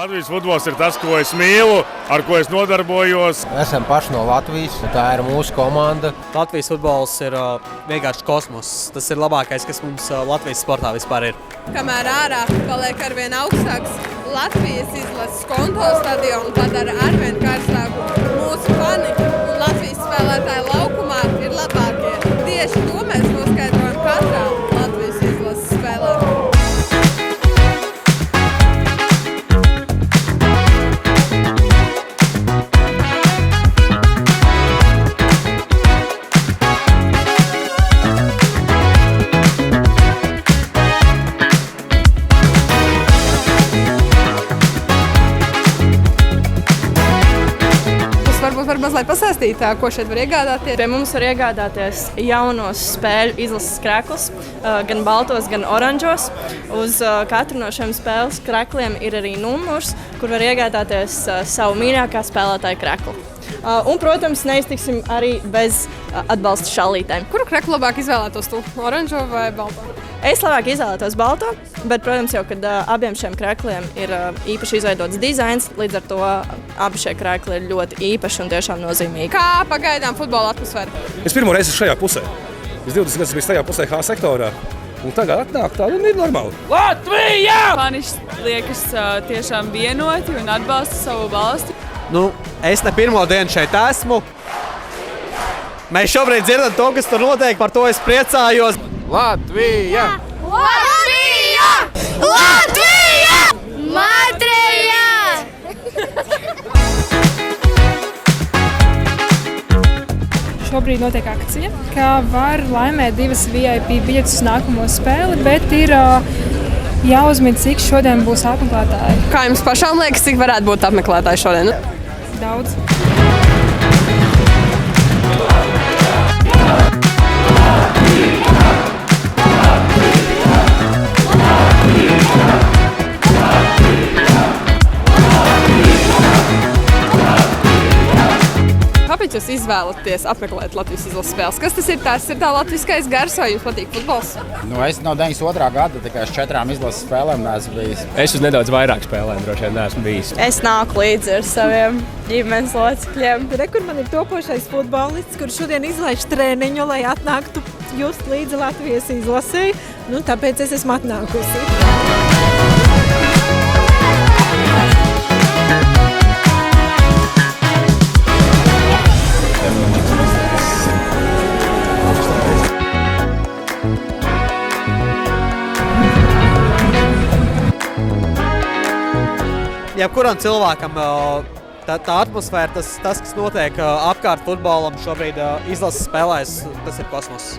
Latvijas futbols ir tas, ko es mīlu, ar ko es nodarbojos. Esam paši no Latvijas, tā ir mūsu komanda. Latvijas futbols ir vienkārši kosmos. Tas ir labākais, kas mums Latvijas sportā vispār ir. Kamēr ārā paliek arvien augstāks, Latvijas izlases kontrolu stadionu padara arvien karstāku. Mūsu fani un Latvijas spēlētāji laukumā ir labākie. Tieši to mēs noskaidrojam katrā Latvijas izlases spēlē. Varbūt mazliet pastāstīt, ko šeit var iegādāties. Pie mums var iegādāties jaunos spēļu izlases krēklus, gan baltos, gan oranžos. Uz katru no šiem spēles krēkliem ir arī numurs, kur var iegādāties savu mīļākā spēlētāja krēklu. Un, protams, neiztiksim arī bez atbalsta šallītēm. Kuru kreklu labāk izvēlētos tu? Oranžo vai balto? Es labāk izvēlētos balto, bet, protams, jau, kad abiem šiem krēkliem ir īpaši izveidots dizains, līdz ar to abi šie krēkli ir ļoti īpaši un tiešām nozīmīgi. Kā pagaidām futbola atmosfēra? Es pirmo reizi šajā pusē. Es 20 gadus biju tajā pusē H sektorā. Un tagad atnāk tā, un ir normāli. Latvija! Fani liekas tiešām vienoti un atbalsta savu valsti. Es ne pirmo dienu šeit esmu. Mēs šobrīd dzirdam to, kas tur notiek, par to es priecājos. Latvija! Latvija! Latvija! Latvija! Šobrīd notiek akcija, kā var laimēt 2 VIP biļetes uz nākamo spēli, bet ir jāuzmin, cik šodien būs apmeklētāji. Kā jums pašām liekas, cik varētu būt apmeklētāji šodien? Daudz. Kāpēc jūs izvēlaties apmeklēt Latvijas izlases spēles? Kas tas ir? Tas ir tā latviskais gars, vai jums patīk futbols? Es no 92. gada tikai uz 4 izlases spēlēm neesmu bijis. Es uz nedaudz vairāk spēlēm droši vien neesmu bijis. Es nāku līdzi ar saviem ģimenes locekļiem. Kur man ir topošais futbolists, kurš šodien izlaiž treniņu, lai atnāktu just līdzi Latvijas izlasei. Tāpēc es esmu atnākusi. Jebkuram cilvēkam tā atmosfēra, tas, kas notiek apkārt futbolam šobrīd izlases spēlēs, tas ir kosmos.